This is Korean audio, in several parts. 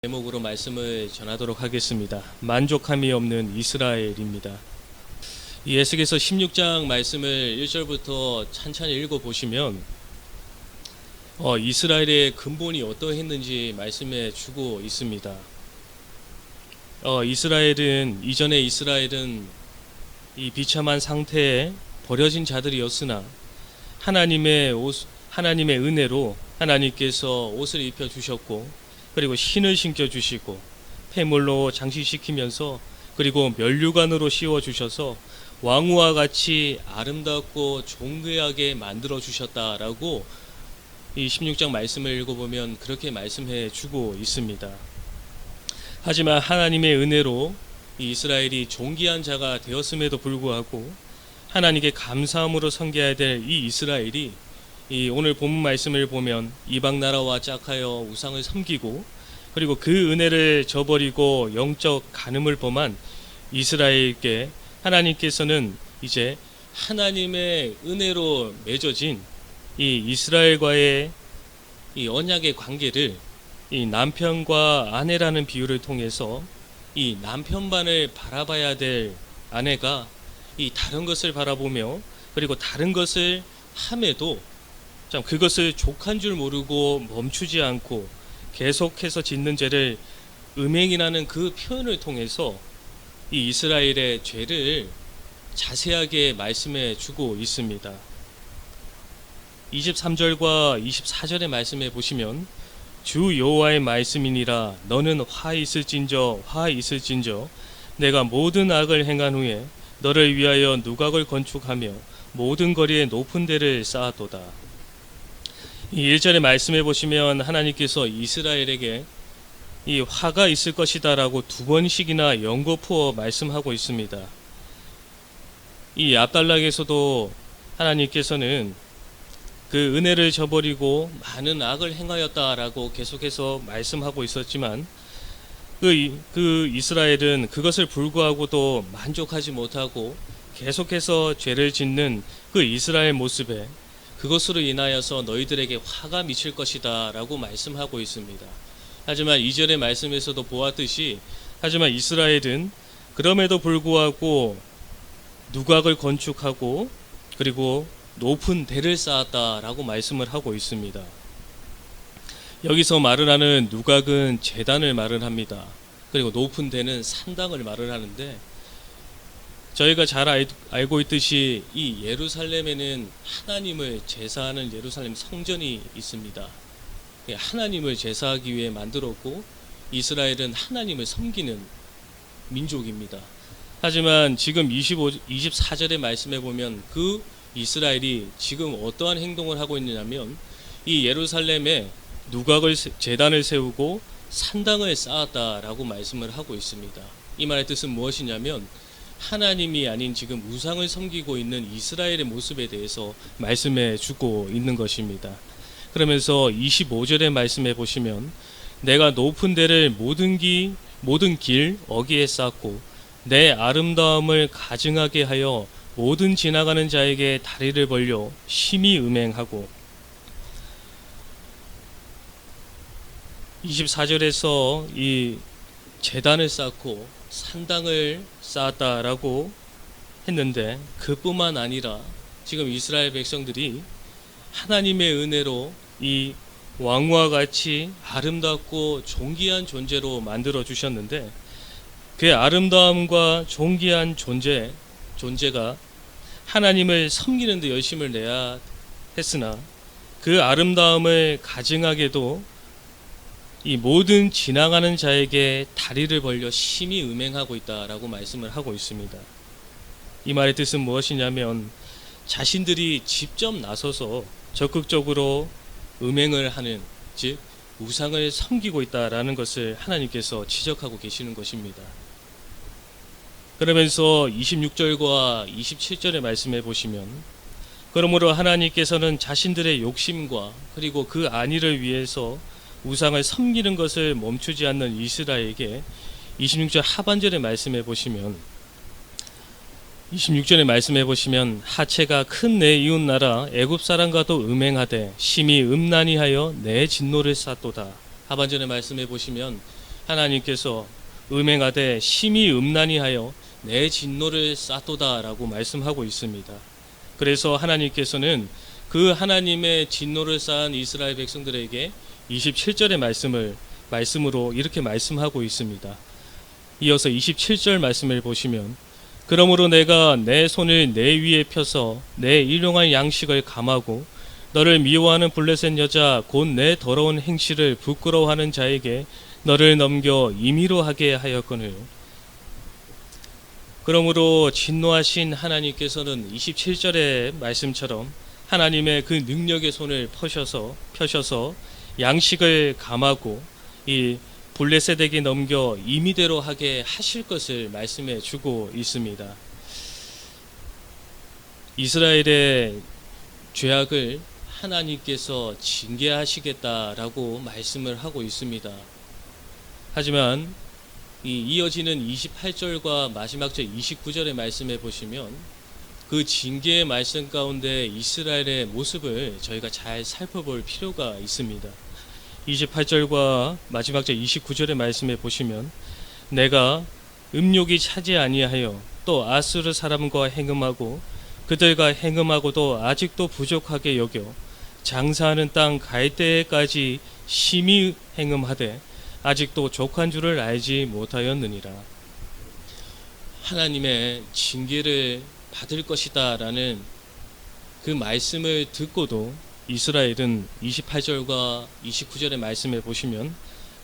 제목으로 말씀을 전하도록 하겠습니다. 만족함이 없는 이스라엘입니다. 이 에스겔서 16장 말씀을 1절부터 찬찬히 읽어보시면 이스라엘의 근본이 어떠했는지 말씀해 주고 있습니다. 이전에 이스라엘은 이 비참한 상태에 버려진 자들이었으나 하나님의 은혜로 하나님께서 옷을 입혀 주셨고, 그리고 신을 신겨 주시고 폐물로 장식시키면서, 그리고 면류관으로 씌워 주셔서 왕후와 같이 아름답고 존귀하게 만들어 주셨다라고 이 16장 말씀을 읽어보면 그렇게 말씀해 주고 있습니다. 하지만 하나님의 은혜로 이 이스라엘이 존귀한 자가 되었음에도 불구하고 하나님께 감사함으로 섬겨야 될 이 이스라엘이 이 오늘 본문 말씀을 보면 이방 나라와 짝하여 우상을 섬기고, 그리고 그 은혜를 저버리고 영적 간음을 범한 이스라엘에게 하나님께서는 이제 하나님의 은혜로 맺어진 이 이스라엘과의 이 언약의 관계를 이 남편과 아내라는 비유를 통해서 이 남편만을 바라봐야 될 아내가 이 다른 것을 바라보며, 그리고 다른 것을 함에도 참 그것을 족한 줄 모르고 멈추지 않고 계속해서 짓는 죄를 음행이라는 그 표현을 통해서 이 이스라엘의 죄를 자세하게 말씀해 주고 있습니다. 23절과 24절의 말씀해 보시면, 주 여호와의 말씀이니라 너는 화 있을진저 내가 모든 악을 행한 후에 너를 위하여 누각을 건축하며 모든 거리에 높은 데를 쌓았도다. 이 1절의 말씀해 보시면 하나님께서 이스라엘에게 이 화가 있을 것이다 라고 두 번씩이나 연거푸어 말씀하고 있습니다. 이 압달락에서도 하나님께서는 그 은혜를 저버리고 많은 악을 행하였다라고 계속해서 말씀하고 있었지만, 그 이스라엘은 그것을 불구하고도 만족하지 못하고 계속해서 죄를 짓는 그 이스라엘 모습에 그것으로 인하여서 너희들에게 화가 미칠 것이다 라고 말씀하고 있습니다. 하지만 2절의 말씀에서도 보았듯이, 하지만 이스라엘은 그럼에도 불구하고 누각을 건축하고 그리고 높은 대를 쌓았다 라고 말씀을 하고 있습니다. 여기서 말을 하는 누각은 제단을 말을 합니다. 그리고 높은 대는 산당을 말을 하는데, 저희가 잘 알고 있듯이 이 예루살렘에는 하나님을 제사하는 예루살렘 성전이 있습니다. 하나님을 제사하기 위해 만들었고, 이스라엘은 하나님을 섬기는 민족입니다. 하지만 지금 24절의 말씀에 보면 그 이스라엘이 지금 어떠한 행동을 하고 있느냐면, 이 예루살렘에 누각을 제단을 세우고 산당을 쌓았다라고 말씀을 하고 있습니다. 이 말의 뜻은 무엇이냐면, 하나님이 아닌 지금 우상을 섬기고 있는 이스라엘의 모습에 대해서 말씀해 주고 있는 것입니다. 그러면서 25절의 말씀해 보시면, 내가 높은 데를 모든 길 어귀에 쌓고 내 아름다움을 가증하게 하여 모든 지나가는 자에게 다리를 벌려 심히 음행하고, 24절에서 이 제단을 쌓고 산당을 쌓았다라고 했는데, 그뿐만 아니라 지금 이스라엘 백성들이 하나님의 은혜로 이 왕과 같이 아름답고 존귀한 존재로 만들어 주셨는데, 그 아름다움과 존귀한 존재가 하나님을 섬기는 데 열심을 내야 했으나, 그 아름다움을 가증하게도 이 모든 지나가는 자에게 다리를 벌려 심히 음행하고 있다라고 말씀을 하고 있습니다. 이 말의 뜻은 무엇이냐면, 자신들이 직접 나서서 적극적으로 음행을 하는, 즉 우상을 섬기고 있다라는 것을 하나님께서 지적하고 계시는 것입니다. 그러면서 26절과 27절의 말씀해 보시면, 그러므로 하나님께서는 자신들의 욕심과 그리고 그 안위를 위해서 우상을 섬기는 것을 멈추지 않는 이스라엘에게 26절 하반절의 말씀해 보시면, 26절의 말씀해 보시면, 하체가 큰 내 이웃 나라 애굽 사람과도 음행하되 심히 음란히 하여 내 진노를 쌌도다. 하반절의 말씀해 보시면, 하나님께서 음행하되 심히 음란히하여 내 진노를 쌌도다라고 말씀하고 있습니다. 그래서 하나님께서는 그 하나님의 진노를 쌓은 이스라엘 백성들에게 27절의 말씀으로 이렇게 말씀하고 있습니다. 이어서 27절 말씀을 보시면 그러므로 내가 내 손을 내 위에 펴서 내 일용할 양식을 감하고 너를 미워하는 블레셋 여자 곧 내 더러운 행실을 부끄러워하는 자에게 너를 넘겨 임의로 하게 하였거늘. 그러므로 진노하신 하나님께서는 27절의 말씀처럼 하나님의 그 능력의 손을 펴셔서 양식을 감하고 이 블레셋에게 넘겨 임의대로 하게 하실 것을 말씀해 주고 있습니다. 이스라엘의 죄악을 하나님께서 징계하시겠다라고 말씀을 하고 있습니다. 하지만 이 이어지는 28절과 마지막 절 29절의 말씀에 보시면 그 징계의 말씀 가운데 이스라엘의 모습을 저희가 잘 살펴볼 필요가 있습니다. 28절과 마지막 절 29절의 말씀에 보시면 내가 음욕이 차지 아니하여 또 아수르 사람과 행음하고 그들과 행음하고도 아직도 부족하게 여겨 장사하는 땅 갈대까지 심히 행음하되 아직도 족한 줄을 알지 못하였느니라. 하나님의 징계를 받을 것이다 라는 그 말씀을 듣고도 이스라엘은 28절과 29절의 말씀에 보시면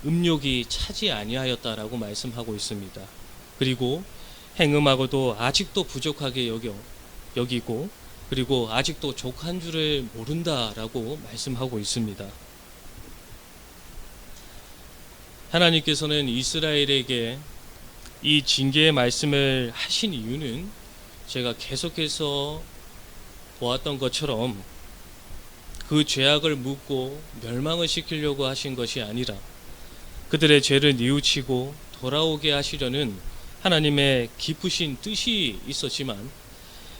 음욕이 차지 아니하였다라고 말씀하고 있습니다. 그리고 행음하고도 아직도 부족하게 여기고 그리고 아직도 족한 줄을 모른다라고 말씀하고 있습니다. 하나님께서는 이스라엘에게 이 징계의 말씀을 하신 이유는 제가 계속해서 보았던 것처럼 그 죄악을 묻고 멸망을 시키려고 하신 것이 아니라 그들의 죄를 뉘우치고 돌아오게 하시려는 하나님의 깊으신 뜻이 있었지만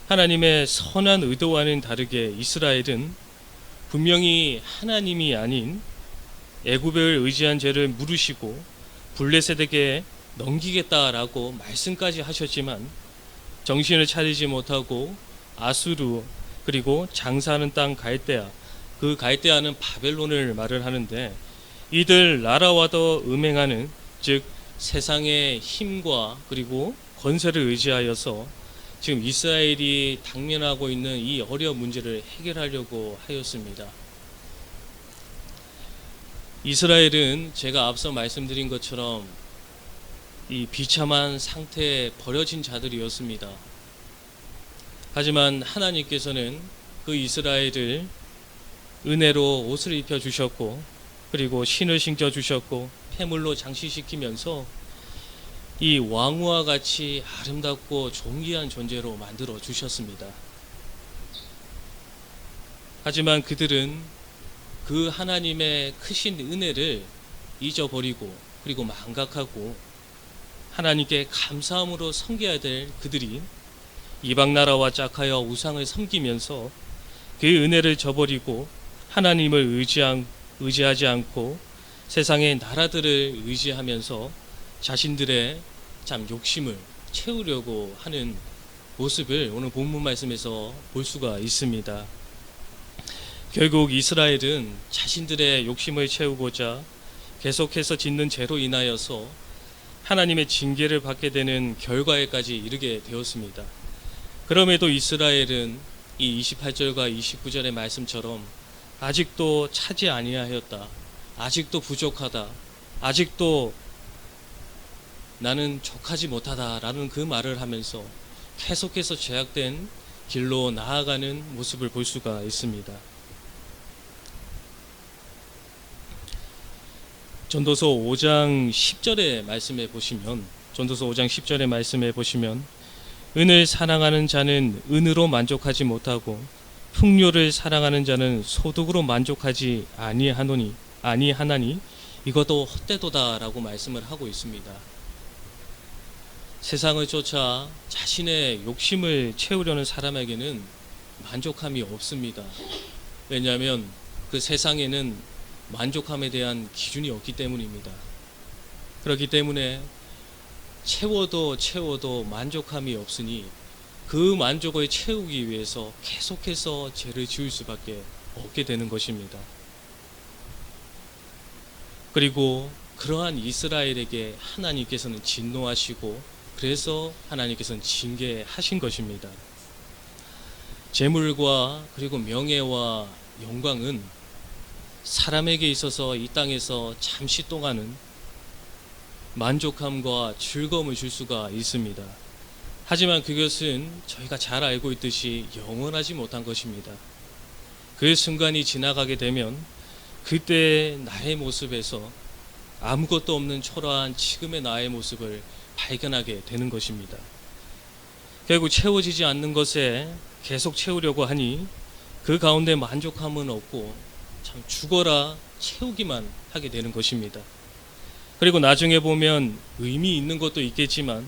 하나님의 선한 의도와는 다르게 이스라엘은 분명히 하나님이 아닌 애굽을 의지한 죄를 물으시고 블레셋에게 넘기겠다라고 말씀까지 하셨지만 정신을 차리지 못하고 아수르 그리고 장사하는 땅 갈대아, 그 갈대아는 바벨론을 말을 하는데 이들 나라와도 음행하는 즉 세상의 힘과 그리고 권세를 의지하여서 지금 이스라엘이 당면하고 있는 이 어려운 문제를 해결하려고 하였습니다. 이스라엘은 제가 앞서 말씀드린 것처럼 이 비참한 상태에 버려진 자들이었습니다. 하지만 하나님께서는 그 이스라엘을 은혜로 옷을 입혀 주셨고 그리고 신을 신겨 주셨고 폐물로 장식시키면서 이 왕후와 같이 아름답고 존귀한 존재로 만들어 주셨습니다. 하지만 그들은 그 하나님의 크신 은혜를 잊어버리고 그리고 망각하고 하나님께 감사함으로 섬겨야 될 그들이 이방 나라와 짝하여 우상을 섬기면서 그 은혜를 저버리고 하나님을 의지하지 않고 세상의 나라들을 의지하면서 자신들의 참 욕심을 채우려고 하는 모습을 오늘 본문 말씀에서 볼 수가 있습니다. 결국 이스라엘은 자신들의 욕심을 채우고자 계속해서 짓는 죄로 인하여서 하나님의 징계를 받게 되는 결과에까지 이르게 되었습니다. 그럼에도 이스라엘은 이 28절과 29절의 말씀처럼 아직도 차지 아니하였다, 아직도 부족하다, 아직도 나는 족하지 못하다라는 그 말을 하면서 계속해서 죄악된 길로 나아가는 모습을 볼 수가 있습니다. 전도서 5장 10절의 말씀에 보시면 은을 사랑하는 자는 은으로 만족하지 못하고 풍요를 사랑하는 자는 소득으로 만족하지 아니하나니 이것도 헛되도다라고 말씀을 하고 있습니다. 세상을 쫓아 자신의 욕심을 채우려는 사람에게는 만족함이 없습니다. 왜냐하면 그 세상에는 만족함에 대한 기준이 없기 때문입니다. 그렇기 때문에 채워도 만족함이 없으니 그 만족을 채우기 위해서 계속해서 죄를 지을 수밖에 없게 되는 것입니다. 그리고 그러한 이스라엘에게 하나님께서는 진노하시고 그래서 하나님께서는 징계하신 것입니다. 재물과 그리고 명예와 영광은 사람에게 있어서 이 땅에서 잠시 동안은 만족함과 즐거움을 줄 수가 있습니다. 하지만 그것은 저희가 잘 알고 있듯이 영원하지 못한 것입니다. 그 순간이 지나가게 되면 그때 나의 모습에서 아무것도 없는 초라한 지금의 나의 모습을 발견하게 되는 것입니다. 결국 채워지지 않는 것에 계속 채우려고 하니 그 가운데 만족함은 없고 참 죽어라 채우기만 하게 되는 것입니다. 그리고 나중에 보면 의미 있는 것도 있겠지만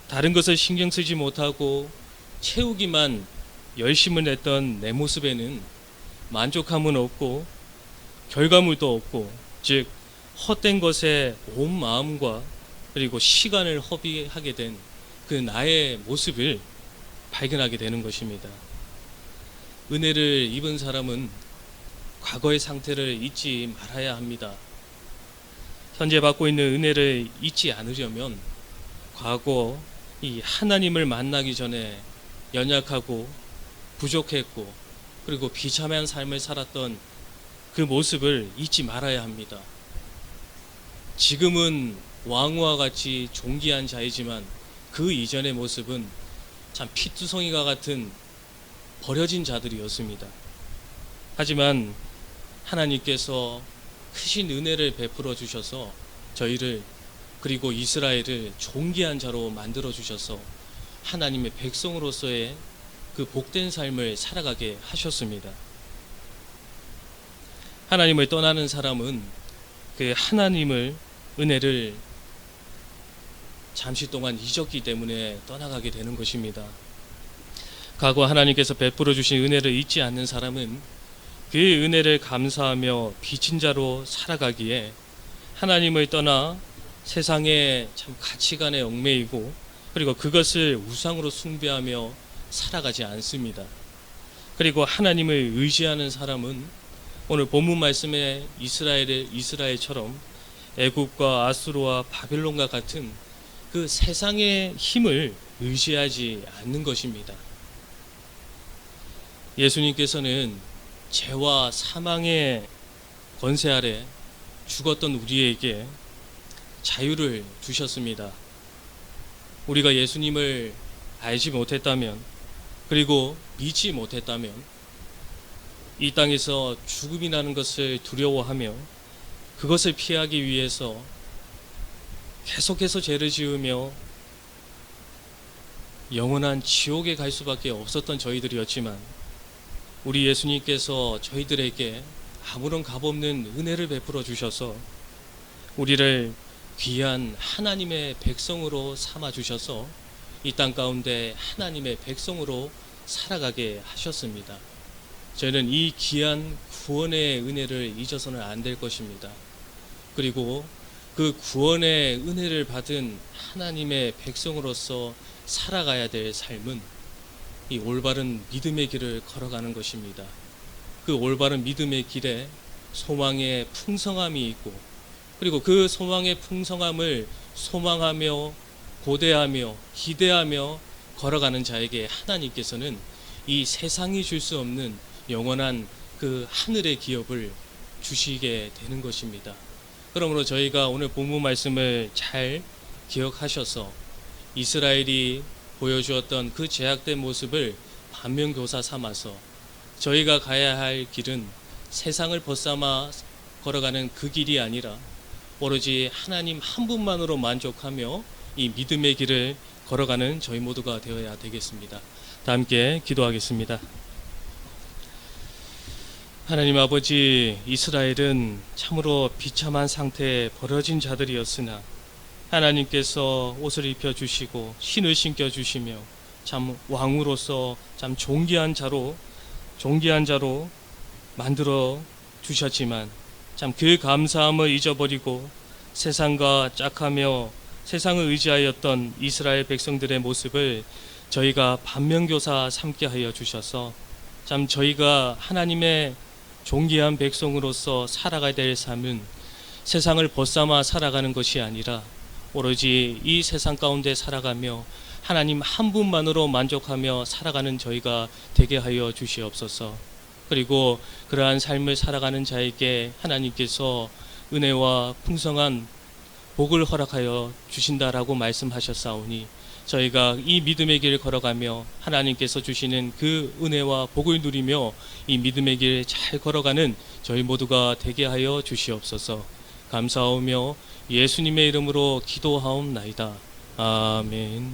다른 것을 신경 쓰지 못하고 채우기만 열심을 냈던 내 모습에는 만족함은 없고 결과물도 없고, 즉 헛된 것에 온 마음과 그리고 시간을 허비하게 된 그 나의 모습을 발견하게 되는 것입니다. 은혜를 입은 사람은 과거의 상태를 잊지 말아야 합니다. 현재 받고 있는 은혜를 잊지 않으려면 과거 이 하나님을 만나기 전에 연약하고 부족했고 그리고 비참한 삶을 살았던 그 모습을 잊지 말아야 합니다. 지금은 왕후와 같이 존귀한 자이지만 그 이전의 모습은 참 피투성이가 같은 버려진 자들이었습니다. 하지만 하나님께서 크신 은혜를 베풀어 주셔서 저희를 그리고 이스라엘을 존귀한 자로 만들어 주셔서 하나님의 백성으로서의 그 복된 삶을 살아가게 하셨습니다. 하나님을 떠나는 사람은 그 하나님을 은혜를 잠시 동안 잊었기 때문에 떠나가게 되는 것입니다. 과거 하나님께서 베풀어 주신 은혜를 잊지 않는 사람은 그 은혜를 감사하며 빚진 자로 살아가기에 하나님을 떠나 세상의 참 가치관에 얽매이고 그리고 그것을 우상으로 숭배하며 살아가지 않습니다. 그리고 하나님을 의지하는 사람은 오늘 본문 말씀에 이스라엘처럼 애굽과 아수르와 바벨론과 같은 그 세상의 힘을 의지하지 않는 것입니다. 예수님께서는 죄와 사망의 권세 아래 죽었던 우리에게 자유를 주셨습니다. 우리가 예수님을 알지 못했다면 그리고 믿지 못했다면 이 땅에서 죽음이 나는 것을 두려워하며 그것을 피하기 위해서 계속해서 죄를 지으며 영원한 지옥에 갈 수밖에 없었던 저희들이었지만 우리 예수님께서 저희들에게 아무런 값없는 은혜를 베풀어 주셔서 우리를 귀한 하나님의 백성으로 삼아 주셔서 이 땅 가운데 하나님의 백성으로 살아가게 하셨습니다. 저희는 이 귀한 구원의 은혜를 잊어서는 안 될 것입니다. 그리고 그 구원의 은혜를 받은 하나님의 백성으로서 살아가야 될 삶은 이 올바른 믿음의 길을 걸어가는 것입니다. 그 올바른 믿음의 길에 소망의 풍성함이 있고 그리고 그 소망의 풍성함을 소망하며 고대하며 기대하며 걸어가는 자에게 하나님께서는 이 세상이 줄 수 없는 영원한 그 하늘의 기업을 주시게 되는 것입니다. 그러므로 저희가 오늘 본문 말씀을 잘 기억하셔서 이스라엘이 보여주었던 그 제약된 모습을 반면교사 삼아서 저희가 가야 할 길은 세상을 벗삼아 걸어가는 그 길이 아니라 오로지 하나님 한 분만으로 만족하며 이 믿음의 길을 걸어가는 저희 모두가 되어야 되겠습니다. 다 함께 기도하겠습니다. 하나님 아버지, 이스라엘은 참으로 비참한 상태에 버려진 자들이었으나 하나님께서 옷을 입혀주시고 신을 신겨주시며 참 왕으로서 참 존귀한 자로 만들어 주셨지만 참 그 감사함을 잊어버리고 세상과 짝하며 세상을 의지하였던 이스라엘 백성들의 모습을 저희가 반면교사 삼게 하여 주셔서 참 저희가 하나님의 존귀한 백성으로서 살아가야 될 삶은 세상을 벗삼아 살아가는 것이 아니라 오로지 이 세상 가운데 살아가며 하나님 한 분만으로 만족하며 살아가는 저희가 되게 하여 주시옵소서. 그리고 그러한 삶을 살아가는 자에게 하나님께서 은혜와 풍성한 복을 허락하여 주신다라고 말씀하셨사오니 저희가 이 믿음의 길 걸어가며 하나님께서 주시는 그 은혜와 복을 누리며 이 믿음의 길 잘 걸어가는 저희 모두가 되게 하여 주시옵소서. 감사하며 예수님의 이름으로 기도하옵나이다. 아멘.